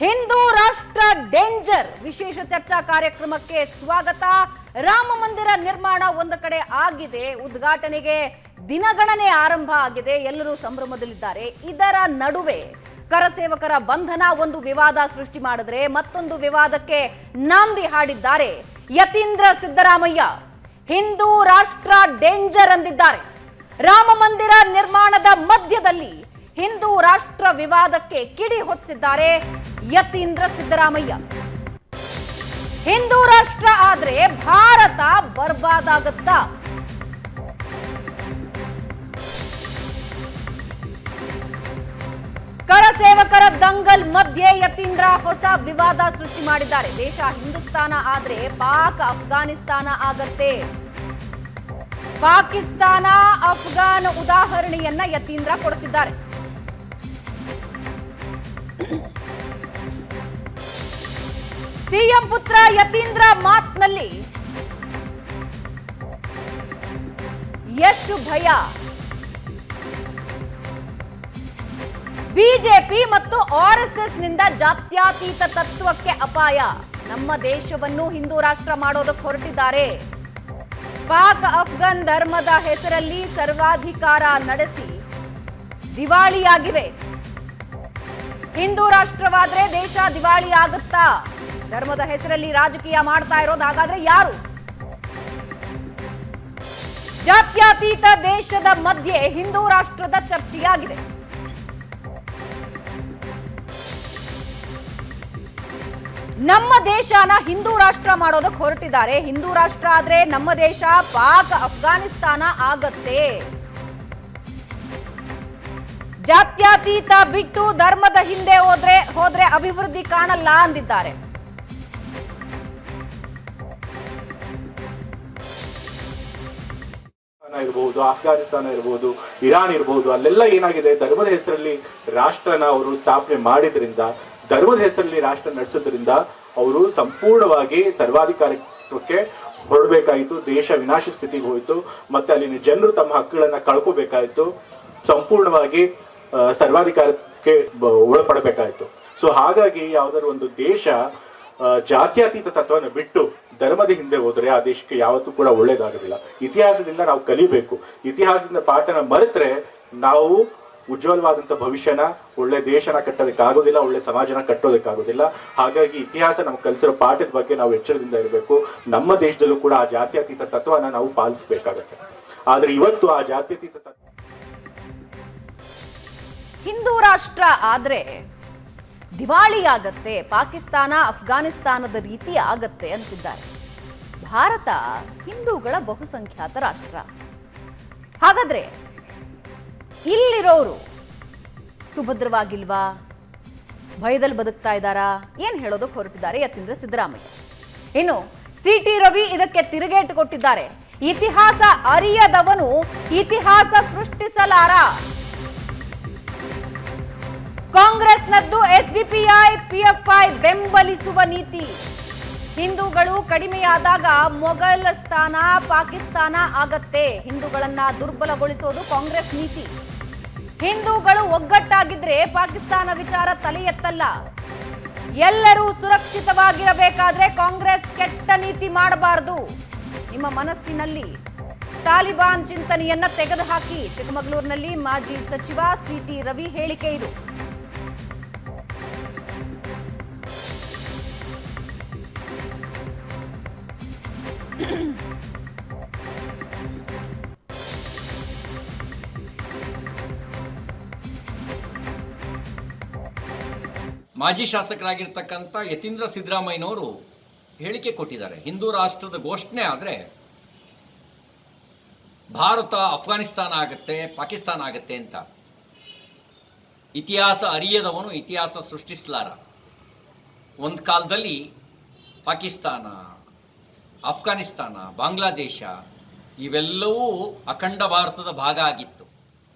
ಹಿಂದೂ ರಾಷ್ಟ್ರ ಡೇಂಜರ್ ವಿಶೇಷ ಚರ್ಚಾ ಕಾರ್ಯಕ್ರಮಕ್ಕೆ ಸ್ವಾಗತ. ರಾಮ ಮಂದಿರ ನಿರ್ಮಾಣ ಒಂದು ಕಡೆ ಆಗಿದೆ, ಉದ್ಘಾಟನೆಗೆ ದಿನಗಣನೆ ಆರಂಭ ಆಗಿದೆ, ಎಲ್ಲರೂ ಸಂಭ್ರಮದಲ್ಲಿದ್ದಾರೆ. ಇದರ ನಡುವೆ ಕರಸೇವಕರ ಬಂಧನ ಒಂದು ವಿವಾದ ಸೃಷ್ಟಿ ಮಾಡಿದ್ರೆ ಮತ್ತೊಂದು ವಿವಾದಕ್ಕೆ ನಾಂದಿ ಹಾಡಿದ್ದಾರೆ ಯತೀಂದ್ರ ಸಿದ್ದರಾಮಯ್ಯ. ಹಿಂದೂ ರಾಷ್ಟ್ರ ಡೇಂಜರ್ ಅಂದಿದ್ದಾರೆ. ರಾಮ ಮಂದಿರ ನಿರ್ಮಾಣದ ಮಧ್ಯದಲ್ಲಿ ಹಿಂದೂ ರಾಷ್ಟ್ರ ವಿವಾದಕ್ಕೆ ಕಿಡಿ ಹೊತ್ತಿಸಿದ್ದಾರೆ ಯತೀಂದ್ರ ಸಿದ್ದರಾಮಯ್ಯ. ಹಿಂದೂ ರಾಷ್ಟ್ರ ಆದ್ರೆ ಭಾರತ ಬರ್ಬಾದಾಗುತ್ತಾ? ಕರಸೇವಕರ ದಂಗಲ್ ಮಧ್ಯೆ ಯತೀಂದ್ರ ಹೊಸ ವಿವಾದ ಸೃಷ್ಟಿ ಮಾಡಿದ್ದಾರೆ. ದೇಶ ಹಿಂದೂಸ್ತಾನ ಆದ್ರೆ ಪಾಕ್ ಅಫ್ಘಾನಿಸ್ತಾನ ಆಗತ್ತೆ. ಪಾಕಿಸ್ತಾನ ಅಫ್ಘಾನ್ ಉದಾಹರಣೆಯನ್ನ ಯತೀಂದ್ರ ಕೊಡ್ತಿದ್ದಾರೆ. ಸಿಎಂ ಪುತ್ರ ಯತೀಂದ್ರ ಮಾತ್ನಲ್ಲಿ ಎಷ್ಟು ಭಯ? ಬಿಜೆಪಿ ಮತ್ತು ಆರ್ಎಸ್ಎಸ್ ನಿಂದ ಜಾತ್ಯತೀತ ತತ್ವಕ್ಕೆ ಅಪಾಯ. ನಮ್ಮ ದೇಶವನ್ನು ಹಿಂದೂ ರಾಷ್ಟ್ರ ಮಾಡೋದಕ್ಕೆ ಹೊರಟಿದ್ದಾರೆ. ಪಾಕ್ ಅಫ್ಘಾನ್ ಧರ್ಮದ ಹೆಸರಲ್ಲಿ ಸರ್ವಾಧಿಕಾರ ನಡೆಸಿ ದಿವಾಳಿಯಾಗಿವೆ. ಹಿಂದೂ ರಾಷ್ಟ್ರವಾದ್ರೆ ದೇಶ ದಿವಾಳಿ ಆಗುತ್ತಾ? ಧರ್ಮದ ಹೆಸರಲ್ಲಿ ರಾಜಕೀಯ ಮಾಡ್ತಾ ಇರೋದು ಹಾಗಾದ್ರೆ ಯಾರು? ಜಾತ್ಯತೀತ ದೇಶದ ಮಧ್ಯೆ ಹಿಂದೂ ರಾಷ್ಟ್ರದ ಚರ್ಚೆಯಾಗಿದೆ. ನಮ್ಮ ದೇಶನ ಹಿಂದೂ ರಾಷ್ಟ್ರ ಮಾಡೋದಕ್ಕೆ ಹೊರಟಿದ್ದಾರೆ. ಹಿಂದೂ ರಾಷ್ಟ್ರ ಆದ್ರೆ ನಮ್ಮ ದೇಶ ಪಾಕ್ ಅಫ್ಘಾನಿಸ್ತಾನ ಆಗತ್ತೆ. ಜಾತ್ಯತೀತ ಬಿಟ್ಟು ಧರ್ಮದ ಹಿಂದೆ ಹೋದ್ರೆ ಅಭಿವೃದ್ಧಿ ಕಾಣಲ್ಲ ಅಂದಿದ್ದಾರೆ. ಇರಬಹುದು, ಅಫ್ಘಾನಿಸ್ತಾನ ಇರಬಹುದು, ಇರಾನ್ ಇರಬಹುದು, ಅಲ್ಲೆಲ್ಲ ಏನಾಗಿದೆ, ಧರ್ಮದ ಹೆಸರಲ್ಲಿ ರಾಷ್ಟ್ರನ ಅವರು ಸ್ಥಾಪನೆ ಮಾಡಿದ್ರಿಂದ, ಧರ್ಮದ ಹೆಸರಲ್ಲಿ ರಾಷ್ಟ್ರ ನಡೆಸೋದ್ರಿಂದ ಅವರು ಸಂಪೂರ್ಣವಾಗಿ ಸರ್ವಾಧಿಕಾರತ್ವಕ್ಕೆ ಹೊರಡಬೇಕಾಯಿತು. ದೇಶ ವಿನಾಶ ಸ್ಥಿತಿಗೆ ಹೋಯಿತು. ಮತ್ತೆ ಅಲ್ಲಿನ ಜನರು ತಮ್ಮ ಹಕ್ಕುಗಳನ್ನ ಕಳ್ಕೋಬೇಕಾಯಿತು. ಸಂಪೂರ್ಣವಾಗಿ ಸರ್ವಾಧಿಕಾರಕ್ಕೆ ಒಳಪಡಬೇಕಾಯಿತು. ಸೊ ಹಾಗಾಗಿ ಯಾವ್ದಾದ್ರು ಒಂದು ದೇಶ ಜಾತ್ಯತೀತ ತತ್ವನ ಬಿಟ್ಟು ಧರ್ಮದ ಹಿಂದೆ ಹೋದ್ರೆ ಆ ದೇಶಕ್ಕೆ ಯಾವತ್ತೂ ಕೂಡ ಒಳ್ಳೇದಾಗೋದಿಲ್ಲ. ಇತಿಹಾಸದಿಂದ ನಾವು ಕಲಿಬೇಕು. ಇತಿಹಾಸದಿಂದ ಪಾಠನ ಮರೆತ್ರೆ ನಾವು ಉಜ್ವಲವಾದಂತ ಭವಿಷ್ಯನ, ಒಳ್ಳೆ ದೇಶನ ಕಟ್ಟೋದಕ್ಕಾಗೋದಿಲ್ಲ, ಒಳ್ಳೆ ಸಮಾಜನ ಕಟ್ಟೋದಕ್ಕಾಗೋದಿಲ್ಲ. ಹಾಗಾಗಿ ಇತಿಹಾಸ ನಮ್ಗೆ ಕಲಿಸಿರೋ ಪಾಠದ ಬಗ್ಗೆ ನಾವು ಎಚ್ಚರದಿಂದ ಇರಬೇಕು. ನಮ್ಮ ದೇಶದಲ್ಲೂ ಕೂಡ ಆ ಜಾತ್ಯತೀತ ತತ್ವನ ನಾವು ಪಾಲಿಸಬೇಕಾಗತ್ತೆ. ಆದ್ರೆ ಇವತ್ತು ಆ ಜಾತ್ಯತೀತ ತತ್ವ ಹಿಂದೂ ರಾಷ್ಟ್ರ ಆದ್ರೆ ದಿವಾಳಿ ಆಗತ್ತೆ, ಪಾಕಿಸ್ತಾನ ಅಫ್ಘಾನಿಸ್ತಾನದ ರೀತಿ ಆಗತ್ತೆ ಅಂತಿದ್ದಾರೆ. ಭಾರತ ಹಿಂದೂಗಳ ಬಹುಸಂಖ್ಯಾತ ರಾಷ್ಟ್ರ. ಹಾಗಾದ್ರೆ ಇಲ್ಲಿರೋರು ಸುಭದ್ರವಾಗಿಲ್ವಾ? ಭಯದಲ್ಲಿ ಬದುಕ್ತಾ ಇದ್ದಾರಾ? ಏನ್ ಹೇಳೋದಕ್ಕೆ ಹೊರಟಿದ್ದಾರೆ ಯತೀಂದ್ರ ಸಿದ್ದರಾಮಯ್ಯ. ಇನ್ನು ಸಿಟಿ ರವಿ ಇದಕ್ಕೆ ತಿರುಗೇಟು ಕೊಟ್ಟಿದ್ದಾರೆ. ಇತಿಹಾಸ ಅರಿಯದವನು ಇತಿಹಾಸ ಸೃಷ್ಟಿಸಲಾರ. ಕಾಂಗ್ರೆಸ್ನದ್ದು ಎಸ್ಡಿಪಿಐ ಪಿಎಫ್ಐ ಬೆಂಬಲಿಸುವ ನೀತಿ. ಹಿಂದೂಗಳು ಕಡಿಮೆಯಾದಾಗ ಮೊಘಲ್ ಸ್ಥಾನ ಪಾಕಿಸ್ತಾನ ಆಗತ್ತೆ. ಹಿಂದೂಗಳನ್ನ ದುರ್ಬಲಗೊಳಿಸೋದು ಕಾಂಗ್ರೆಸ್ ನೀತಿ. ಹಿಂದೂಗಳು ಒಗ್ಗಟ್ಟಾಗಿದ್ರೆ ಪಾಕಿಸ್ತಾನ ವಿಚಾರ ತಲೆ ಎತ್ತಲ್ಲ. ಎಲ್ಲರೂ ಸುರಕ್ಷಿತವಾಗಿರಬೇಕಾದ್ರೆ ಕಾಂಗ್ರೆಸ್ ಕೆಟ್ಟ ನೀತಿ ಮಾಡಬಾರದು. ನಿಮ್ಮ ಮನಸ್ಸಿನಲ್ಲಿ ತಾಲಿಬಾನ್ ಚಿಂತನೆಯನ್ನ ತೆಗೆದುಹಾಕಿ. ಚಿಕ್ಕಮಗಳೂರಿನಲ್ಲಿ ಮಾಜಿ ಸಚಿವ ಸಿಟಿ ರವಿ ಹೇಳಿಕೆ ಇದು. ಮಾಜಿ ಶಾಸಕರಾಗಿರ್ತಕ್ಕಂಥ ಯತೀಂದ್ರ ಸಿದ್ದರಾಮಯ್ಯನವರು ಹೇಳಿಕೆ ಕೊಟ್ಟಿದ್ದಾರೆ. ಹಿಂದೂ ರಾಷ್ಟ್ರದ ಘೋಷಣೆ ಆದರೆ ಭಾರತ ಅಫ್ಘಾನಿಸ್ತಾನ ಆಗುತ್ತೆ, ಪಾಕಿಸ್ತಾನ ಆಗುತ್ತೆ ಅಂತ. ಇತಿಹಾಸ ಅರಿಯದವನು ಇತಿಹಾಸ ಸೃಷ್ಟಿಸಲಾರ. ಒಂದು ಕಾಲದಲ್ಲಿ ಪಾಕಿಸ್ತಾನ, ಅಫ್ಘಾನಿಸ್ತಾನ, ಬಾಂಗ್ಲಾದೇಶ ಇವೆಲ್ಲವೂ ಅಖಂಡ ಭಾರತದ ಭಾಗ ಆಗಿತ್ತು.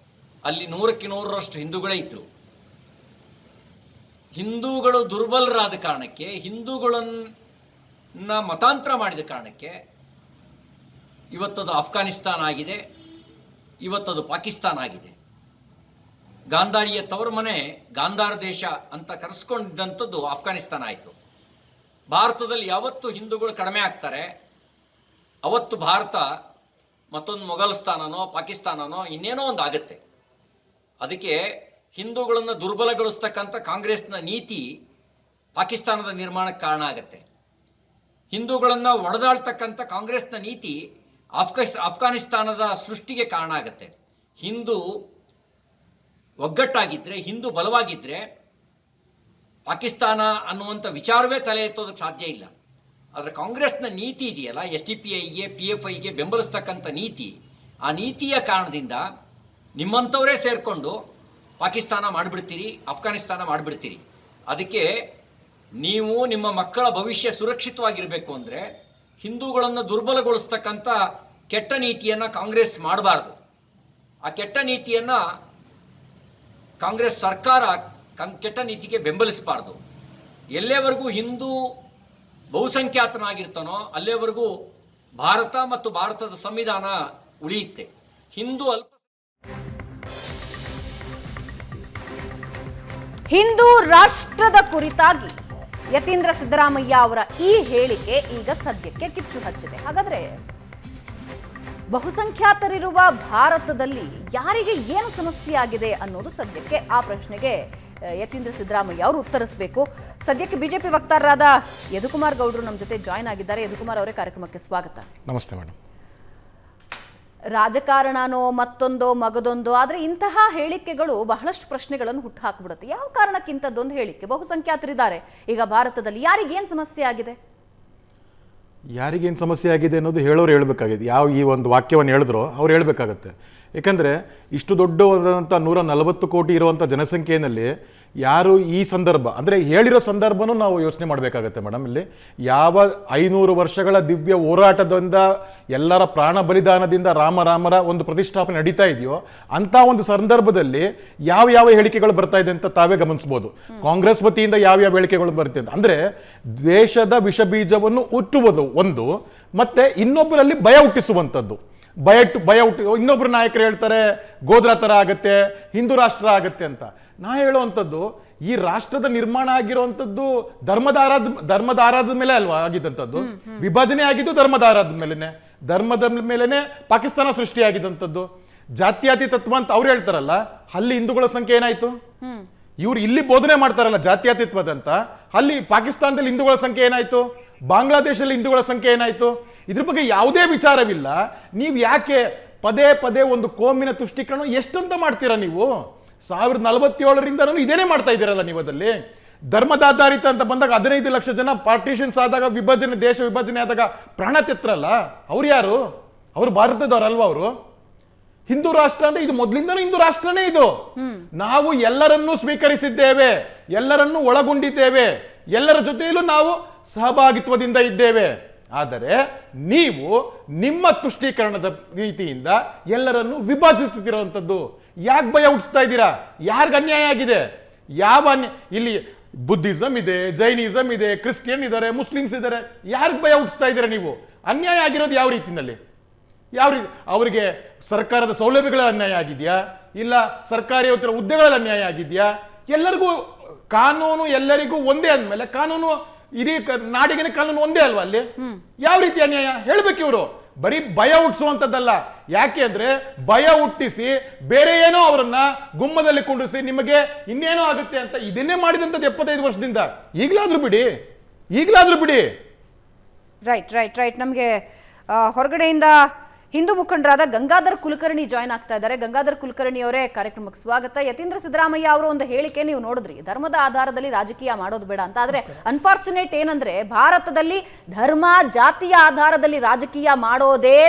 ಅಲ್ಲಿ 100ಕ್ಕೆ 100ರಷ್ಟು ಹಿಂದೂಗಳೇ ಇದ್ದರು. ಹಿಂದೂಗಳು ದುರ್ಬಲರಾದ ಕಾರಣಕ್ಕೆ, ಹಿಂದೂಗಳನ್ನ ಮತಾಂತರ ಮಾಡಿದ ಕಾರಣಕ್ಕೆ ಇವತ್ತದು ಅಫ್ಘಾನಿಸ್ತಾನ ಆಗಿದೆ, ಇವತ್ತದು ಪಾಕಿಸ್ತಾನ ಆಗಿದೆ. ಗಾಂಧಾರಿಯ ತವರು ಮನೆ ಗಾಂಧಾರ ದೇಶ ಅಂತ ಕರೆಸ್ಕೊಂಡಿದ್ದಂಥದ್ದು ಅಫ್ಘಾನಿಸ್ತಾನ ಆಯಿತು. ಭಾರತದಲ್ಲಿ ಯಾವತ್ತು ಹಿಂದೂಗಳು ಕಡಿಮೆ ಆಗ್ತಾರೆ ಅವತ್ತು ಭಾರತ ಮತ್ತೊಂದು ಮೊಘಲಸ್ತಾನನೋ ಪಾಕಿಸ್ತಾನನೋ ಇನ್ನೇನೋ ಒಂದು ಆಗುತ್ತೆ. ಅದಕ್ಕೆ ಹಿಂದೂಗಳನ್ನು ದುರ್ಬಲಗೊಳಿಸ್ತಕ್ಕಂಥ ಕಾಂಗ್ರೆಸ್ನ ನೀತಿ ಪಾಕಿಸ್ತಾನದ ನಿರ್ಮಾಣಕ್ಕೆ ಕಾರಣ ಆಗುತ್ತೆ. ಹಿಂದೂಗಳನ್ನು ಒಡೆದಾಳ್ತಕ್ಕಂಥ ಕಾಂಗ್ರೆಸ್ನ ನೀತಿ ಅಫ್ಘಾನಿಸ್ತಾನದ ಸೃಷ್ಟಿಗೆ ಕಾರಣ ಆಗುತ್ತೆ. ಹಿಂದೂ ಒಗ್ಗಟ್ಟಾಗಿದ್ದರೆ, ಹಿಂದೂ ಬಲವಾಗಿದ್ದರೆ ಪಾಕಿಸ್ತಾನ ಅನ್ನುವಂಥ ವಿಚಾರವೇ ತಲೆ ಎತ್ತೋದಕ್ಕೆ ಸಾಧ್ಯ ಇಲ್ಲ. ಆದರೆ ಕಾಂಗ್ರೆಸ್ನ ನೀತಿ ಇದೆಯಲ್ಲ, SDPIಗೆ PFIಗೆ ಬೆಂಬಲಿಸ್ತಕ್ಕಂಥ ನೀತಿ, ಆ ನೀತಿಯ ಕಾರಣದಿಂದ ನಿಮ್ಮಂಥವರೇ ಸೇರಿಕೊಂಡು ಪಾಕಿಸ್ತಾನ ಮಾಡಿಬಿಡ್ತೀರಿ, ಅಫ್ಘಾನಿಸ್ತಾನ ಮಾಡಿಬಿಡ್ತೀರಿ. ಅದಕ್ಕೆ ನೀವು ನಿಮ್ಮ ಮಕ್ಕಳ ಭವಿಷ್ಯ ಸುರಕ್ಷಿತವಾಗಿರಬೇಕು ಅಂದರೆ ಹಿಂದೂಗಳನ್ನು ದುರ್ಬಲಗೊಳಿಸ್ತಕ್ಕಂಥ ಕೆಟ್ಟ ನೀತಿಯನ್ನು ಕಾಂಗ್ರೆಸ್ ಮಾಡಬಾರ್ದು. ಆ ಕೆಟ್ಟ ನೀತಿಯನ್ನು ಕಾಂಗ್ರೆಸ್ ಸರ್ಕಾರ ಕೆಟ್ಟ ನೀತಿಗೆ ಬೆಂಬಲಿಸಬಾರ್ದು. ಎಲ್ಲೇವರೆಗೂ ಹಿಂದೂ ಬಹುಸಂಖ್ಯಾತನಾಗಿರ್ತಾನೋ ಅಲ್ಲೇವರೆಗೂ ಭಾರತ ಮತ್ತು ಭಾರತದ ಸಂವಿಧಾನ ಉಳಿಯುತ್ತೆ. ಹಿಂದೂ ರಾಷ್ಟ್ರದ ಕುರಿತಾಗಿ ಯತೀಂದ್ರ ಸಿದ್ದರಾಮಯ್ಯ ಅವರ ಈ ಹೇಳಿಕೆ ಈಗ ಸದ್ಯಕ್ಕೆ ಕಿಚ್ಚು ಹಚ್ಚಿದೆ. ಹಾಗಾದ್ರೆ ಬಹುಸಂಖ್ಯಾತರಿರುವ ಭಾರತದಲ್ಲಿ ಯಾರಿಗೆ ಏನು ಸಮಸ್ಯೆ ಆಗಿದೆ ಅನ್ನೋದು ಸದ್ಯಕ್ಕೆ ಆ ಪ್ರಶ್ನೆಗೆ ಯತೀಂದ್ರ ಸಿದ್ದರಾಮಯ್ಯ ಅವರು ಉತ್ತರಿಸಬೇಕು. ಸದ್ಯಕ್ಕೆ ಬಿಜೆಪಿ ವಕ್ತಾರರಾದ ಯದುಕುಮಾರ್ ಗೌಡ್ರು ನಮ್ಮ ಜೊತೆ ಜಾಯ್ನ್ ಆಗಿದ್ದಾರೆ. ಯದುಕುಮಾರ್ ಅವರೇ, ಕಾರ್ಯಕ್ರಮಕ್ಕೆ ಸ್ವಾಗತ. ನಮಸ್ತೆ ಮೇಡಮ್. ರಾಜಕಾರಣನೋ ಮತ್ತೊಂದೋ ಮಗದೊಂದೋ, ಆದರೆ ಇಂತಹ ಹೇಳಿಕೆಗಳು ಬಹಳಷ್ಟು ಪ್ರಶ್ನೆಗಳನ್ನು ಹುಟ್ಟುಹಾಕ್ಬಿಡುತ್ತೆ. ಯಾವ ಕಾರಣಕ್ಕೆ ಇಂಥದ್ದೊಂದು ಹೇಳಿಕೆ? ಬಹುಸಂಖ್ಯಾತರಿದ್ದಾರೆ ಈಗ ಭಾರತದಲ್ಲಿ, ಯಾರಿಗೇನು ಸಮಸ್ಯೆ ಆಗಿದೆ? ಯಾರಿಗೇನು ಸಮಸ್ಯೆ ಆಗಿದೆ ಅನ್ನೋದು ಹೇಳೋರು ಹೇಳಬೇಕಾಗಿದೆ. ಈ ಒಂದು ವಾಕ್ಯವನ್ನು ಹೇಳಿದ್ರು ಅವ್ರು ಹೇಳಬೇಕಾಗತ್ತೆ. ಏಕೆಂದರೆ ಇಷ್ಟು ದೊಡ್ಡವಾದಂಥ 140 ಕೋಟಿ ಇರುವಂಥ ಜನಸಂಖ್ಯೆಯಲ್ಲಿ ಯಾರು ಈ ಸಂದರ್ಭ ಅಂದರೆ ಹೇಳಿರೋ ಸಂದರ್ಭನೂ ನಾವು ಯೋಚನೆ ಮಾಡಬೇಕಾಗತ್ತೆ ಮೇಡಮ್. ಇಲ್ಲಿ ಯಾವ 500 ವರ್ಷಗಳ ದಿವ್ಯ ಹೋರಾಟದಿಂದ ಎಲ್ಲರ ಪ್ರಾಣ ಬಲಿದಾನದಿಂದ ರಾಮರ ಒಂದು ಪ್ರತಿಷ್ಠಾಪನೆ ನಡೀತಾ ಇದೆಯೋ ಅಂಥ ಒಂದು ಸಂದರ್ಭದಲ್ಲಿ ಯಾವ ಹೇಳಿಕೆಗಳು ಬರ್ತಾ ಇದೆ ಅಂತ ತಾವೇ ಗಮನಿಸ್ಬೋದು. ಕಾಂಗ್ರೆಸ್ ವತಿಯಿಂದ ಯಾವ ಹೇಳಿಕೆಗಳು ಬರುತ್ತೆ ಅಂತ ಅಂದರೆ ದ್ವೇಷದ ವಿಷ ಬೀಜವನ್ನು ಹುಟ್ಟುವುದು ಒಂದು, ಮತ್ತೆ ಇನ್ನೊಬ್ಬರಲ್ಲಿ ಭಯ ಹುಟ್ಟಿಸುವಂಥದ್ದು. ಭಯ ಹುಟ್ಟಿ ಇನ್ನೊಬ್ರು ನಾಯಕರು ಹೇಳ್ತಾರೆ ಗೋಧ್ರಾ ಥರ ಆಗತ್ತೆ, ಹಿಂದೂ ರಾಷ್ಟ್ರ ಆಗತ್ತೆ ಅಂತ. ನಾ ಹೇಳುವಂಥದ್ದು ಈ ರಾಷ್ಟ್ರದ ನಿರ್ಮಾಣ ಆಗಿರುವಂಥದ್ದು ಧರ್ಮದ ಆರಾಧದ ಮೇಲೆ ಅಲ್ವಾ ಆಗಿದ್ದಂಥದ್ದು. ವಿಭಜನೆ ಆಗಿದ್ದು ಧರ್ಮದ ಮೇಲೆನೆ ಪಾಕಿಸ್ತಾನ ಸೃಷ್ಟಿಯಾಗಿದ್ದಂಥದ್ದು. ಜಾತ್ಯಾತೀತ ತತ್ವ ಅಂತ ಅವ್ರು ಹೇಳ್ತಾರಲ್ಲ, ಅಲ್ಲಿ ಹಿಂದೂಗಳ ಸಂಖ್ಯೆ ಏನಾಯ್ತು? ಇವ್ರು ಇಲ್ಲಿ ಬೋಧನೆ ಮಾಡ್ತಾರಲ್ಲ ಜಾತ್ಯಾತೀತವಾದಂತ, ಅಲ್ಲಿ ಪಾಕಿಸ್ತಾನದಲ್ಲಿ ಹಿಂದೂಗಳ ಸಂಖ್ಯೆ ಏನಾಯ್ತು? ಬಾಂಗ್ಲಾದೇಶದಲ್ಲಿ ಹಿಂದೂಗಳ ಸಂಖ್ಯೆ ಏನಾಯ್ತು? ಇದ್ರ ಬಗ್ಗೆ ಯಾವುದೇ ವಿಚಾರವಿಲ್ಲ. ನೀವು ಯಾಕೆ ಪದೇ ಒಂದು ಕೋಮಿನ ತುಷ್ಟೀಕರಣ ಎಷ್ಟಂತ ಮಾಡ್ತೀರಾ ನೀವು? 1947ರಿಂದ ಇದೇನೇ ಮಾಡ್ತಾ ಇದ್ದೀರಲ್ಲ ನೀವು. ಅದಲ್ಲಿ ಧರ್ಮದ ಆಧಾರಿತ ಅಂತ ಬಂದಾಗ 15 ಲಕ್ಷ ಜನ ಪಾರ್ಟಿಷನ್ಸ್ ಆದಾಗ, ದೇಶ ವಿಭಜನೆ ಆದಾಗ ಪ್ರಾಣ ತೆತ್ತರಲ್ಲ. ಅವ್ರು ಯಾರು? ಅವರು ಭಾರತದವರಲ್ವಾ? ಅವರು ಹಿಂದೂ ರಾಷ್ಟ್ರ ಅಂದ್ರೆ ಇದು ಮೊದಲಿಂದನೂ ಹಿಂದೂ ರಾಷ್ಟ್ರನೇ ಇದು. ನಾವು ಎಲ್ಲರನ್ನೂ ಸ್ವೀಕರಿಸಿದ್ದೇವೆ, ಎಲ್ಲರನ್ನೂ ಒಳಗೊಂಡಿದ್ದೇವೆ, ಎಲ್ಲರ ಜೊತೆಯಲ್ಲೂ ನಾವು ಸಹಭಾಗಿತ್ವದಿಂದ ಇದ್ದೇವೆ. ಆದರೆ ನೀವು ನಿಮ್ಮ ತುಷ್ಟೀಕರಣದ ರೀತಿಯಿಂದ ಎಲ್ಲರನ್ನೂ ವಿಭಜಿಸುತ್ತಿರುವಂಥದ್ದು. ಯಾಕೆ ಭಯ ಹುಟ್ಟಿಸ್ತಾ ಇದ್ದೀರಾ? ಯಾರಿಗೆ ಅನ್ಯಾಯ ಆಗಿದೆ? ಇಲ್ಲಿ ಬುದ್ಧಿಸಮ್ ಇದೆ, ಜೈನಿಸಮ್ ಇದೆ, ಕ್ರಿಶ್ಚಿಯನ್ ಇದ್ದಾರೆ, ಮುಸ್ಲಿಮ್ಸ್ ಇದ್ದಾರೆ. ಯಾರಿಗೆ ಭಯ ಹುಟ್ಟಿಸ್ತಾ ಇದ್ದೀರಾ ನೀವು? ಅನ್ಯಾಯ ಆಗಿರೋದು ಯಾವ ರೀತಿಯಲ್ಲಿ? ಅವರಿಗೆ ಸರ್ಕಾರದ ಸೌಲಭ್ಯಗಳ ಅನ್ಯಾಯ ಆಗಿದೆಯಾ? ಇಲ್ಲ ಸರ್ಕಾರಿ ಹುದ್ದೆಗಳಲ್ಲಿ ಅನ್ಯಾಯ ಆಗಿದೆಯಾ? ಎಲ್ಲರಿಗೂ ಕಾನೂನು ಎಲ್ಲರಿಗೂ ಒಂದೇ ಅಂದಮೇಲೆ ಕಾನೂನು ಇಡೀ ನಾಡಿಗೆ ಕಾನೂನು ಒಂದೇ ಅಲ್ವಾ? ಅಲ್ಲಿ ಯಾವ ರೀತಿ ಅನ್ಯಾಯ ಹೇಳ್ಬೇಕು ಇವರು? ಬರೀ ಭಯ ಹುಟ್ಟಿಸುವಂತದ್ದಲ್ಲ. ಯಾಕೆ ಅಂದ್ರೆ ಭಯ ಹುಟ್ಟಿಸಿ ಬೇರೆ ಏನೋ ಅವರನ್ನ ಗುಮ್ಮದಲ್ಲಿ ಕುಂಡಿಸಿ ನಿಮಗೆ ಇನ್ನೇನೋ ಆಗುತ್ತೆ ಅಂತ ಇದನ್ನೇ ಮಾಡಿದಂಥದ್ದು 75 ವರ್ಷದಿಂದ. ಈಗಲಾದ್ರೂ ಬಿಡಿ. ರೈಟ್. ನಮಗೆ ಹೊರಗಡೆಯಿಂದ ಹಿಂದೂ ಮುಖಂಡರಾದ ಗಂಗಾಧರ್ ಕುಲಕರ್ಣಿ ಜಾಯ್ನ್ ಆಗ್ತಾ ಇದ್ದಾರೆ. ಗಂಗಾಧರ್ ಕುಲಕರ್ಣಿ ಅವರೇ, ಕಾರ್ಯಕ್ರಮಕ್ಕೆ ಸ್ವಾಗತ. ಯತೀಂದ್ರ ಸಿದ್ದರಾಮಯ್ಯ ಅವರ ಒಂದು ಹೇಳಿಕೆ ನೀವು ನೋಡಿದ್ರಿ, ಧರ್ಮದ ಆಧಾರದಲ್ಲಿ ರಾಜಕೀಯ ಮಾಡೋದು ಬೇಡ ಅಂತ. ಆದ್ರೆ ಅನ್ಫಾರ್ಚುನೇಟ್ ಏನಂದ್ರೆ ಭಾರತದಲ್ಲಿ ಧರ್ಮ ಜಾತಿಯ ಆಧಾರದಲ್ಲಿ ರಾಜಕೀಯ ಮಾಡೋದೇ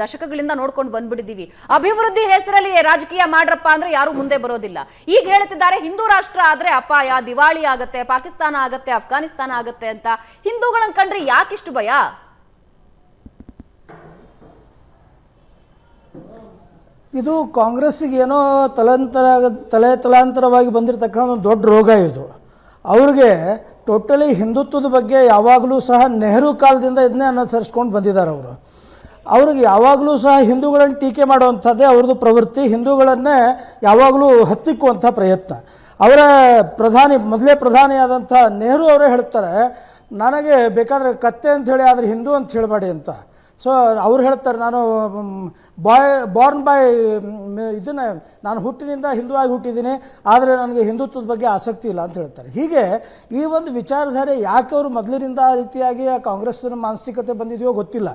ದಶಕಗಳಿಂದ ನೋಡ್ಕೊಂಡು ಬಂದ್ಬಿಟ್ಟಿದೀವಿ. ಅಭಿವೃದ್ಧಿ ಹೆಸರಲ್ಲಿ ರಾಜಕೀಯ ಮಾಡ್ರಪ್ಪ ಅಂದ್ರೆ ಯಾರು ಮುಂದೆ ಬರೋದಿಲ್ಲ. ಈಗ ಹೇಳ್ತಿದ್ದಾರೆ ಹಿಂದೂ ರಾಷ್ಟ್ರ ಆದ್ರೆ ಅಪಾಯ, ದಿವಾಳಿ ಆಗತ್ತೆ, ಪಾಕಿಸ್ತಾನ ಆಗತ್ತೆ, ಅಫ್ಘಾನಿಸ್ತಾನ ಆಗತ್ತೆ ಅಂತ. ಹಿಂದೂಗಳನ್ನ ಕಂಡ್ರೆ ಯಾಕಿಷ್ಟು ಭಯ? ಇದು ಕಾಂಗ್ರೆಸ್ಸಿಗೆ ಏನೋ ತಲಾಂತರವಾಗಿ ಬಂದಿರತಕ್ಕಂಥ ಒಂದು ದೊಡ್ಡ ರೋಗ ಇದು. ಅವ್ರಿಗೆ ಟೋಟಲಿ ಹಿಂದುತ್ವದ ಬಗ್ಗೆ ಯಾವಾಗಲೂ ಸಹ ನೆಹರು ಕಾಲದಿಂದ ಇದನ್ನೇ ಅನುಸರಿಸ್ಕೊಂಡು ಬಂದಿದ್ದಾರೆ ಅವರು. ಅವ್ರಿಗೆ ಯಾವಾಗಲೂ ಸಹ ಹಿಂದೂಗಳನ್ನು ಟೀಕೆ ಮಾಡುವಂಥದ್ದೇ ಅವ್ರದ್ದು ಪ್ರವೃತ್ತಿ, ಹಿಂದೂಗಳನ್ನೇ ಯಾವಾಗಲೂ ಹತ್ತಿಕ್ಕುವಂಥ ಪ್ರಯತ್ನ. ಅವರ ಮೊದಲೇ ಪ್ರಧಾನಿಯಾದಂಥ ನೆಹರು ಅವರೇ ಹೇಳ್ತಾರೆ, ನನಗೆ ಬೇಕಾದರೆ ಕತ್ತೆ ಅಂಥೇಳಿ ಆದರೆ ಹಿಂದೂ ಅಂತ ಹೇಳಬೇಡಿ ಅಂತ. ಸೊ ಅವ್ರು ಹೇಳ್ತಾರೆ, ನಾನು ಬಾರ್ನ್ ಬೈ ಇದನ್ನು ನಾನು ಹುಟ್ಟಿನಿಂದ ಹಿಂದೂ ಆಗಿ ಹುಟ್ಟಿದ್ದೀನಿ, ಆದರೆ ನನಗೆ ಹಿಂದುತ್ವದ ಬಗ್ಗೆ ಆಸಕ್ತಿ ಇಲ್ಲ ಅಂತ ಹೇಳ್ತಾರೆ. ಹೀಗೆ ಈ ಒಂದು ವಿಚಾರಧಾರೆ ಯಾಕೆ ಅವರು ಮೊದಲಿನಿಂದ ಆ ರೀತಿಯಾಗಿ ಆ ಕಾಂಗ್ರೆಸ್ಸಿನ ಮಾನಸಿಕತೆ ಬಂದಿದೆಯೋ ಗೊತ್ತಿಲ್ಲ.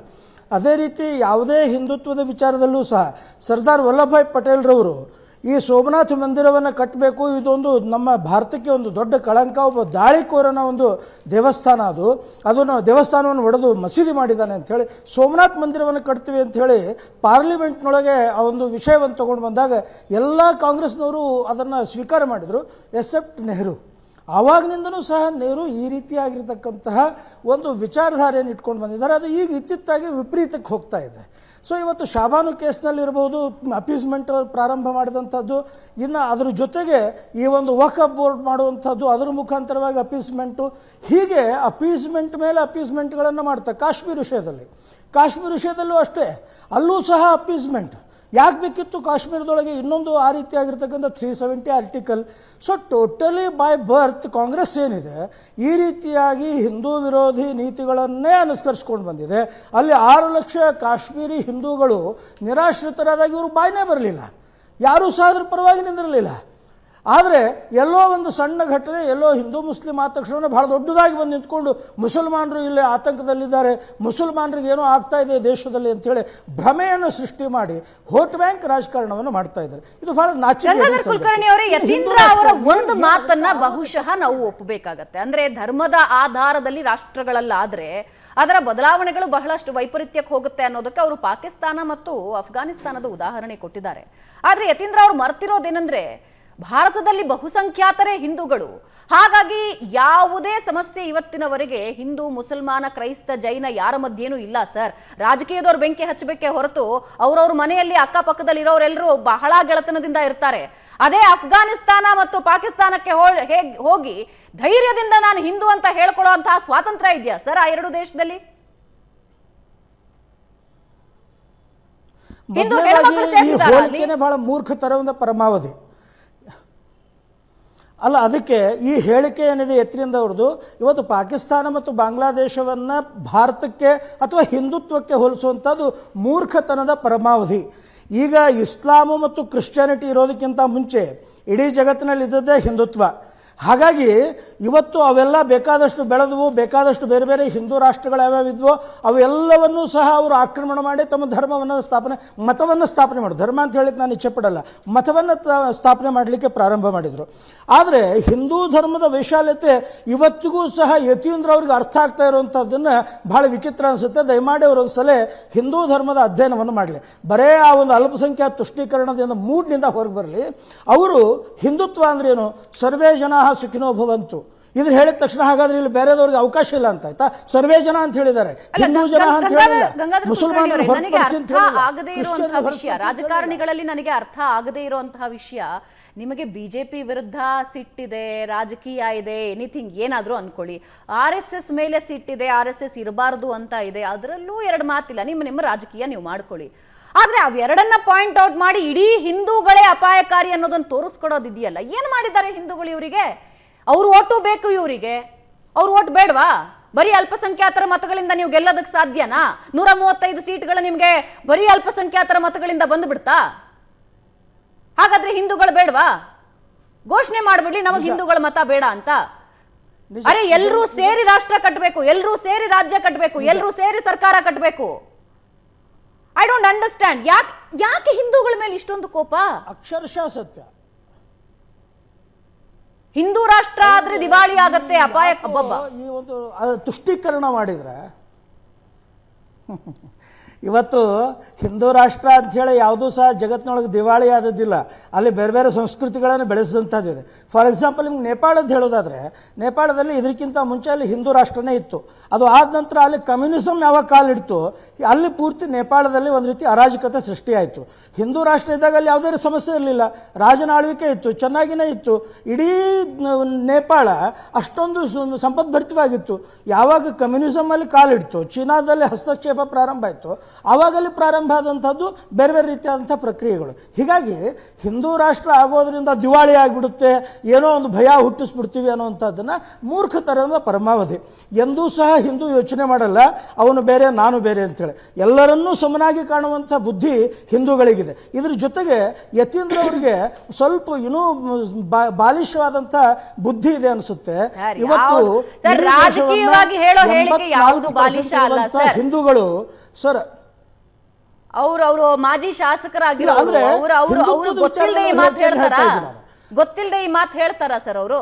ಅದೇ ರೀತಿ ಯಾವುದೇ ಹಿಂದುತ್ವದ ವಿಚಾರದಲ್ಲೂ ಸಹ ಸರ್ದಾರ್ ವಲ್ಲಭಭಾಯ್ ಪಟೇಲ್ರವರು ಈ ಸೋಮನಾಥ ಮಂದಿರವನ್ನು ಕಟ್ಟಬೇಕು, ಇದೊಂದು ನಮ್ಮ ಭಾರತಕ್ಕೆ ಒಂದು ದೊಡ್ಡ ಕಳಂಕ, ಒಬ್ಬ ದಾಳಿಕೋರನ ಒಂದು ದೇವಸ್ಥಾನ ಅದನ್ನು ದೇವಸ್ಥಾನವನ್ನು ಒಡೆದು ಮಸೀದಿ ಮಾಡಿದ್ದಾನೆ ಅಂಥೇಳಿ ಸೋಮನಾಥ ಮಂದಿರವನ್ನು ಕಟ್ತೀವಿ ಅಂಥೇಳಿ ಪಾರ್ಲಿಮೆಂಟ್ನೊಳಗೆ ಆ ಒಂದು ವಿಷಯವನ್ನು ತೊಗೊಂಡು ಬಂದಾಗ ಎಲ್ಲ ಕಾಂಗ್ರೆಸ್ನವರು ಅದನ್ನು ಸ್ವೀಕಾರ ಮಾಡಿದರು, ಎಕ್ಸೆಪ್ಟ್ ನೆಹರು. ಆವಾಗಿನಿಂದನೂ ಸಹ ನೆಹರು ಈ ರೀತಿಯಾಗಿರ್ತಕ್ಕಂತಹ ಒಂದು ವಿಚಾರಧಾರೆಯನ್ನು ಇಟ್ಕೊಂಡು ಬಂದಿದ್ದಾರೆ. ಅದು ಈಗ ಇತ್ತಿತ್ತಾಗಿ ವಿಪರೀತಕ್ಕೆ ಹೋಗ್ತಾ ಇದೆ. ಸೊ ಇವತ್ತು ಶಾಬಾನು ಕೇಸ್ನಲ್ಲಿರ್ಬೋದು, ಅಪೀಸ್ಮೆಂಟ್ ಪ್ರಾರಂಭ ಮಾಡಿದಂಥದ್ದು, ಇನ್ನು ಅದರ ಜೊತೆಗೆ ಈ ಒಂದು ವಕ್ಫ್ ಬೋರ್ಡ್ ಮಾಡುವಂಥದ್ದು, ಅದರ ಮುಖಾಂತರವಾಗಿ ಅಪೀಸ್ಮೆಂಟು, ಹೀಗೆ ಅಪೀಸ್ಮೆಂಟ್ ಮೇಲೆ ಅಪೀಸ್ಮೆಂಟ್ಗಳನ್ನು ಮಾಡ್ತಾರೆ. ಕಾಶ್ಮೀರ ವಿಷಯದಲ್ಲೂ ಅಷ್ಟೇ, ಅಲ್ಲೂ ಸಹ ಅಪೀಸ್ಮೆಂಟ್. ಯಾಕೆ ಬೇಕಿತ್ತು ಕಾಶ್ಮೀರದೊಳಗೆ ಇನ್ನೊಂದು ಆ ರೀತಿಯಾಗಿರ್ತಕ್ಕಂಥ 370 article? So totally by birth Congress ಏನಿದೆ ಈ ರೀತಿಯಾಗಿ ಹಿಂದೂ ವಿರೋಧಿ ನೀತಿಗಳನ್ನೇ ಅನುಸರಿಸ್ಕೊಂಡು ಬಂದಿದೆ. ಅಲ್ಲಿ 6 ಲಕ್ಷ ಕಾಶ್ಮೀರಿ ಹಿಂದೂಗಳು ನಿರಾಶ್ರಿತರಾದಾಗ ಇವರು ಬಾಯ್ನೇ ಬರಲಿಲ್ಲ, ಯಾರೂ ಸಹ ಅದ್ರ ಪರವಾಗಿ ನಿಂದಿರಲಿಲ್ಲ. ಆದರೆ ಎಲ್ಲೋ ಒಂದು ಸಣ್ಣ ಘಟನೆ, ಎಲ್ಲೋ ಹಿಂದೂ ಮುಸ್ಲಿಂ ಆದ ತಕ್ಷಣ ಭಾಳ ದೊಡ್ಡದಾಗಿ ಬಂದು ನಿಂತ್ಕೊಂಡು ಮುಸಲ್ಮಾನರು ಇಲ್ಲಿ ಆತಂಕದಲ್ಲಿದ್ದಾರೆ, ಮುಸಲ್ಮಾನರಿಗೆ ಏನೋ ಆಗ್ತಾ ಇದೆ ದೇಶದಲ್ಲಿ ಅಂಥೇಳಿ ಭ್ರಮೆಯನ್ನು ಸೃಷ್ಟಿ ಮಾಡಿ ವೋಟ್ ಬ್ಯಾಂಕ್ ರಾಜಕಾರಣವನ್ನು ಮಾಡ್ತಾ ಇದ್ದಾರೆ. ಇದು ಬಹಳ ಗಂಗಾಧರ್ ಕುಲಕರ್ಣಿ ಅವರೇ, ಯತೀಂದ್ರ ಅವರ ಒಂದು ಮಾತನ್ನ ಬಹುಶಃ ನಾವು ಒಪ್ಪಬೇಕಾಗತ್ತೆ. ಅಂದ್ರೆ ಧರ್ಮದ ಆಧಾರದಲ್ಲಿ ರಾಷ್ಟ್ರಗಳಲ್ಲಾದ್ರೆ ಅದರ ಬದಲಾವಣೆಗಳು ಬಹಳಷ್ಟು ವೈಪರೀತ್ಯಕ್ಕೆ ಹೋಗುತ್ತೆ ಅನ್ನೋದಕ್ಕೆ ಅವರು ಪಾಕಿಸ್ತಾನ ಮತ್ತು ಅಫ್ಘಾನಿಸ್ತಾನದ ಉದಾಹರಣೆ ಕೊಟ್ಟಿದ್ದಾರೆ. ಆದ್ರೆ ಯತೀಂದ್ರ ಅವರು ಮರ್ತಿರೋದೇನೆಂದ್ರೆ ಭಾರತದಲ್ಲಿ ಬಹುಸಂಖ್ಯಾತರೇ ಹಿಂದೂಗಳು, ಹಾಗಾಗಿ ಯಾವುದೇ ಸಮಸ್ಯೆ ಇವತ್ತಿನವರೆಗೆ ಹಿಂದೂ ಮುಸಲ್ಮಾನ ಕ್ರೈಸ್ತ ಜೈನ ಯಾರ ಮಧ್ಯೇನೂ ಇಲ್ಲ ಸರ್. ರಾಜಕೀಯದವ್ರು ಬೆಂಕಿ ಹಚ್ಚಬೇಕೆ ಹೊರತು ಅವ್ರವ್ರ ಮನೆಯಲ್ಲಿ ಅಕ್ಕಪಕ್ಕದಲ್ಲಿ ಇರೋರೆಲ್ಲರೂ ಬಹಳ ಗೆಳತನದಿಂದ ಇರ್ತಾರೆ. ಅದೇ ಅಫ್ಘಾನಿಸ್ತಾನ ಮತ್ತು ಪಾಕಿಸ್ತಾನಕ್ಕೆ ಹೋಗಿ ಧೈರ್ಯದಿಂದ ನಾನು ಹಿಂದೂ ಅಂತ ಹೇಳ್ಕೊಳ್ಳುವಂತಹ ಸ್ವಾತಂತ್ರ್ಯ ಇದೆಯಾ ಸರ್ ಆ ಎರಡು ದೇಶದಲ್ಲಿ? ಬಹಳ ಮೂರ್ಖತನದ ಪರಮಾವಧಿ ಅಲ್ಲ. ಅದಕ್ಕೆ ಈ ಹೇಳಿಕೆ ಏನಿದೆ ಯತ್ರಿಂದ ಅವ್ರದ್ದು, ಇವತ್ತು ಪಾಕಿಸ್ತಾನ ಮತ್ತು ಬಾಂಗ್ಲಾದೇಶವನ್ನು ಭಾರತಕ್ಕೆ ಅಥವಾ ಹಿಂದುತ್ವಕ್ಕೆ ಹೋಲಿಸುವಂಥದ್ದು ಮೂರ್ಖತನದ ಪರಮಾವಧಿ. ಈಗ ಇಸ್ಲಾಮು ಮತ್ತು ಕ್ರಿಶ್ಚಿಯಾನಿಟಿ ಇರೋದಕ್ಕಿಂತ ಮುಂಚೆ ಇಡೀ ಜಗತ್ತಿನಲ್ಲಿ ಇದ್ದದ್ದೇ ಹಿಂದುತ್ವ. ಹಾಗಾಗಿ ಇವತ್ತು ಅವೆಲ್ಲ ಬೇಕಾದಷ್ಟು ಬೆಳೆದವು, ಬೇಕಾದಷ್ಟು ಬೇರೆ ಬೇರೆ ಹಿಂದೂ ರಾಷ್ಟ್ರಗಳು ಯಾವ್ಯಾವಿದ್ವೋ ಅವೆಲ್ಲವನ್ನೂ ಸಹ ಅವರು ಆಕ್ರಮಣ ಮಾಡಿ ತಮ್ಮ ಮತವನ್ನು ಸ್ಥಾಪನೆ ಮಾಡಿದ್ರು. ಧರ್ಮ ಅಂತ ಹೇಳಿಕ್ಕೆ ನಾನು ಇಚ್ಛೆ ಪಡಲ್ಲ, ಮತವನ್ನು ಸ್ಥಾಪನೆ ಮಾಡಲಿಕ್ಕೆ ಪ್ರಾರಂಭ ಮಾಡಿದರು. ಆದರೆ ಹಿಂದೂ ಧರ್ಮದ ವೈಶಾಲ್ಯತೆ ಇವತ್ತಿಗೂ ಸಹ ಯತೀಂದ್ರ ಅವ್ರಿಗೆ ಅರ್ಥ ಆಗ್ತಾ ಇರುವಂಥದ್ದನ್ನು ಭಾಳ ವಿಚಿತ್ರ ಅನಿಸುತ್ತೆ. ದಯಮಾಡಿ ಅವರು ಒಂದು ಸಲ ಹಿಂದೂ ಧರ್ಮದ ಅಧ್ಯಯನವನ್ನು ಮಾಡಲಿ, ಬರೇ ಆ ಒಂದು ಅಲ್ಪಸಂಖ್ಯಾತ ತುಷ್ಟೀಕರಣದಿಂದ ಮೂಡ್ನಿಂದ ಹೊರಗೆ ಬರಲಿ. ಅವರು ಹಿಂದುತ್ವ ಅಂದ್ರೇನು, ಸರ್ವೇ ಜನ ಸುಖಿನೋ ಭವಂತು, ಇದು ಹೇಳಿದ ತಕ್ಷಣ ಹಾಗಾದ್ರೆ ಇಲ್ಲಿ ಬೇರೆದವ್ರಿಗೆ ಅವಕಾಶ ಇಲ್ಲ ಅಂತ ಆಯ್ತಾ? ಸರ್ವೇ ಜನ ಅಂತ ಹೇಳಿದ್ದಾರೆ, ಹಿಂದೂ ಜನ ಅಂತ ಹೇಳಿಲ್ಲ, ಮುಸಲ್ಮಾನರು ಹೊರತುಪಡಿಸಿ ಅಂತ ಹೇಳಿಲ್ಲ. ರಾಜಕಾರಣಿಗಳಲ್ಲಿ ನನಗೆ ಅರ್ಥ ಆಗದೇ ಇರುವಂತಹ ವಿಷಯ, ನಿಮಗೆ ಬಿಜೆಪಿ ವಿರುದ್ಧ ಸಿಟ್ಟಿದೆ, ರಾಜಕೀಯ ಇದೆ, ಎನಿಥಿಂಗ್ ಏನಾದರೂ ಅನ್ಕೊಳ್ಳಿ, RSS ಮೇಲೆ ಸಿಟ್ಟಿದೆ, RSS ಇರಬಾರ್ದು ಅಂತ ಇದೆ, ಅದರಲ್ಲೂ ಎರಡು ಮಾತಿಲ್ಲ, ನಿಮ್ಮ ರಾಜಕೀಯ ನೀವು ಮಾಡ್ಕೊಳ್ಳಿ. ಆದ್ರೆ ಅವೆರಡನ್ನ ಪಾಯಿಂಟ್ ಔಟ್ ಮಾಡಿ ಇಡೀ ಹಿಂದೂಗಳೇ ಅಪಾಯಕಾರಿ ಅನ್ನೋದನ್ನು ತೋರಿಸ್ಕೊಡೋದಿದೆಯಲ್ಲ, ಏನು ಮಾಡಿದ್ದಾರೆ ಹಿಂದೂಗಳು ಇವರಿಗೆ? ಅವ್ರು ಓಟು ಬೇಕು ಇವರಿಗೆ, ಅವ್ರು ಓಟ್ ಬೇಡವಾ? ಬರೀ ಅಲ್ಪಸಂಖ್ಯಾತರ ಮತಗಳಿಂದ ನೀವು ಗೆಲ್ಲೋದಕ್ಕೆ ಸಾಧ್ಯನಾ? 135 ಸೀಟ್ಗಳು ನಿಮ್ಗೆ ಬರೀ ಅಲ್ಪಸಂಖ್ಯಾತರ ಮತಗಳಿಂದ ಬಂದ್ಬಿಡ್ತಾ? ಹಾಗಾದ್ರೆ ಹಿಂದೂಗಳು ಬೇಡವಾ? ಘೋಷಣೆ ಮಾಡ್ಬಿಡ್ಲಿ ನಮಗೆ ಹಿಂದೂಗಳ ಮತ ಬೇಡ ಅಂತ. ಅರೆ ಎಲ್ಲರೂ ಸೇರಿ ರಾಷ್ಟ್ರ ಕಟ್ಟಬೇಕು, ಎಲ್ಲರೂ ಸೇರಿ ರಾಜ್ಯ ಕಟ್ಟಬೇಕು, ಎಲ್ಲರೂ ಸೇರಿ ಸರ್ಕಾರ ಕಟ್ಟಬೇಕು. ಐ ಡೋಂಟ್ ಅಂಡರ್ಸ್ಟ್ಯಾಂಡ್ ಯಾಕೆ ಹಿಂದೂಗಳ ಮೇಲೆ ಇಷ್ಟೊಂದು ಕೋಪ? ಅಕ್ಷರಶಃ ಸತ್ಯ. ಹಿಂದೂ ರಾಷ್ಟ್ರ ಆದ್ರೆ ದಿವಾಳಿ ಆಗತ್ತೆ, ಅಪಾಯ. ಈ ಒಂದು ತುಷ್ಟೀಕರಣ ಮಾಡಿದ್ರೆ ಇವತ್ತು ಹಿಂದೂ ರಾಷ್ಟ್ರ ಅಂಥೇಳಿ ಯಾವುದೂ ಸಹ ಜಗತ್ತಿನೊಳಗೆ ದಿವಾಳಿ ಆದದ್ದಿಲ್ಲ. ಅಲ್ಲಿ ಬೇರೆ ಬೇರೆ ಸಂಸ್ಕೃತಿಗಳನ್ನು ಬೆಳೆಸಿದಂಥದ್ದಿದೆ. ಫಾರ್ ಎಕ್ಸಾಂಪಲ್ ನಿಮ್ಗೆ ನೇಪಾಳದ ಹೇಳೋದಾದರೆ, ನೇಪಾಳದಲ್ಲಿ ಇದಕ್ಕಿಂತ ಮುಂಚೆ ಅಲ್ಲಿ ಹಿಂದೂ ರಾಷ್ಟ್ರನೇ ಇತ್ತು. ಅದು ಆದ ನಂತರ ಅಲ್ಲಿ ಕಮ್ಯುನಿಸಮ್ ಯಾವಾಗ ಕಾಲಿಡ್ತು, ಅಲ್ಲಿ ಪೂರ್ತಿ ನೇಪಾಳದಲ್ಲಿ ಒಂದು ರೀತಿ ಅರಾಜಕತೆ ಸೃಷ್ಟಿಯಾಯಿತು. ಹಿಂದೂ ರಾಷ್ಟ್ರ ಇದ್ದಾಗ ಅಲ್ಲಿ ಯಾವುದೇ ಸಮಸ್ಯೆ ಇರಲಿಲ್ಲ, ರಾಜನ ಆಳ್ವಿಕೆ ಇತ್ತು, ಚೆನ್ನಾಗಿನೇ ಇತ್ತು. ಇಡೀ ನೇಪಾಳ ಅಷ್ಟೊಂದು ಸಂಪದ್ಭರಿತವಾಗಿತ್ತು. ಯಾವಾಗ ಕಮ್ಯುನಿಸಮಲ್ಲಿ ಕಾಲಿಡ್ತು, ಚೀನಾದಲ್ಲಿ ಹಸ್ತಕ್ಷೇಪ ಪ್ರಾರಂಭ ಆಯಿತು, ಆವಾಗಲೇ ಪ್ರಾರಂಭ ಆದಂಥದ್ದು ಬೇರೆ ಬೇರೆ ರೀತಿಯಾದಂಥ ಪ್ರಕ್ರಿಯೆಗಳು. ಹೀಗಾಗಿ ಹಿಂದೂ ರಾಷ್ಟ್ರ ಆಗೋದ್ರಿಂದ ದಿವಾಳಿ ಆಗಿಬಿಡುತ್ತೆ, ಏನೋ ಒಂದು ಭಯ ಹುಟ್ಟಿಸ್ಬಿಡ್ತೀವಿ ಅನ್ನೋವಂಥದ್ದನ್ನು ಮೂರ್ಖತನದ ಪರಮಾವಧಿ. ಎಂದೂ ಸಹ ಹಿಂದೂ ಯೋಚನೆ ಮಾಡಲ್ಲ ಅವನು ಬೇರೆ ನಾನು ಬೇರೆ ಅಂತೇಳಿ. ಎಲ್ಲರನ್ನೂ ಸಮನಾಗಿ ಕಾಣುವಂಥ ಬುದ್ಧಿ ಹಿಂದೂಗಳಿಗಿದೆ. ಇದ್ರ ಜೊತೆಗೆ ಯತೀಂದ್ರ ಅವರಿಗೆ ಸ್ವಲ್ಪ ಇನ್ನೂ ಬಾಲಿಶವಾದಂಥ ಬುದ್ಧಿ ಇದೆ ಅನಿಸುತ್ತೆ. ಇವತ್ತು ರಾಜಕೀಯವಾಗಿ ಹೇಳೋ ಹೇಳಿಕೆ ಯಾವುದು ಬಾಲಿಶ ಅಲ್ಲ ಸರ್. ಹಿಂದೂಗಳು ಸರ್ ಅವರು ಮಾಜಿ ಶಾಸಕರಾಗಿರೋರು, ಅವರು ಗೊತ್ತಿಲ್ಲದೆ ಈ ಮಾತು ಹೇಳ್ತಾರ, ಗೊತ್ತಿಲ್ಲದೆ ಈ ಮಾತು ಹೇಳ್ತಾರ ಸರ್ ಅವರು?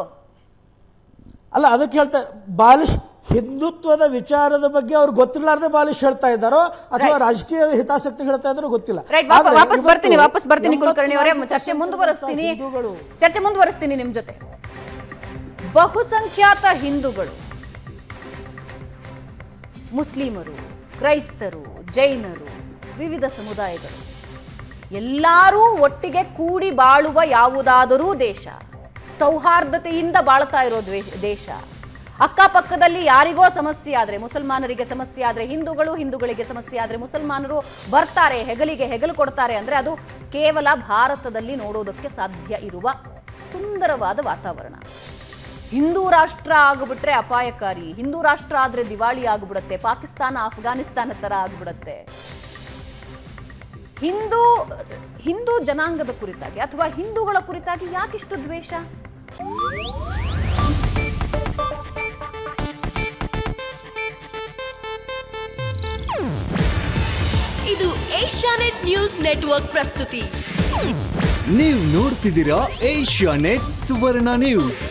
ಅಲ್ಲ, ಅದಕ್ಕೆ ಹೇಳ್ತಾರೆ ಬಾಲಿಶ್ ಹಿಂದುತ್ವದ ವಿಚಾರದ ಬಗ್ಗೆ ಅವ್ರು ಗೊತ್ತಿಲ್ಲಾರ್ದೆ ಬಾಲಿಶ್ ಹೇಳ್ತಾ ಇದ್ದಾರೋ ಅಥವಾ ರಾಜಕೀಯ ಹಿತಾಸಕ್ತಿ ಹೇಳ್ತಾ ಇದ್ದಾರೋ ಗೊತ್ತಿಲ್ಲ. ವಾಪಸ್ ಬರ್ತೀನಿ ಕುಲಕರ್ಣಿ ಅವರೇ, ಚರ್ಚೆ ಮುಂದುವರಿಸ್ತೀನಿ ನಿಮ್ ಜೊತೆ. ಬಹುಸಂಖ್ಯಾತ ಹಿಂದೂಗಳು, ಮುಸ್ಲಿಮರು, ಕ್ರೈಸ್ತರು, ಜೈನರು, ವಿವಿಧ ಸಮುದಾಯಗಳು ಎಲ್ಲರೂ ಒಟ್ಟಿಗೆ ಕೂಡಿ ಬಾಳುವ ಯಾವುದಾದರೂ ದೇಶ, ಸೌಹಾರ್ದತೆಯಿಂದ ಬಾಳ್ತಾ ಇರೋ ದೇಶ. ಅಕ್ಕಪಕ್ಕದಲ್ಲಿ ಯಾರಿಗೋ ಸಮಸ್ಯೆ ಆದ್ರೆ, ಮುಸಲ್ಮಾನರಿಗೆ ಸಮಸ್ಯೆ ಆದ್ರೆ ಹಿಂದೂಗಳಿಗೆ ಸಮಸ್ಯೆ ಆದ್ರೆ ಮುಸಲ್ಮಾನರು ಬರ್ತಾರೆ, ಹೆಗಲಿಗೆ ಹೆಗಲು ಕೊಡ್ತಾರೆ ಅಂದ್ರೆ ಅದು ಕೇವಲ ಭಾರತದಲ್ಲಿ ನೋಡೋದಕ್ಕೆ ಸಾಧ್ಯ ಇರುವ ಸುಂದರವಾದ ವಾತಾವರಣ. ಹಿಂದೂ ರಾಷ್ಟ್ರ ಆಗಿಬಿಟ್ರೆ ಅಪಾಯಕಾರಿ, ಹಿಂದೂ ರಾಷ್ಟ್ರ ಆದ್ರೆ ದಿವಾಳಿ ಆಗಿಬಿಡುತ್ತೆ, ಪಾಕಿಸ್ತಾನ ಅಫ್ಘಾನಿಸ್ತಾನ ತರ ಆಗಿಬಿಡುತ್ತೆ. ಹಿಂದೂ ಜನಾಂಗದ ಕುರಿತಾಗಿ ಅಥವಾ ಹಿಂದೂಗಳ ಕುರಿತಾಗಿ ಯಾಕಿಷ್ಟು ದ್ವೇಷ? ಇದು ಏಷ್ಯಾನೆಟ್ ನ್ಯೂಸ್ ನೆಟ್ವರ್ಕ್ ಪ್ರಸ್ತುತಿ. ನೀವು ನೋಡ್ತಿದ್ದೀರಾ ಏಷ್ಯಾನೆಟ್ ಸುವರ್ಣ ನ್ಯೂಸ್.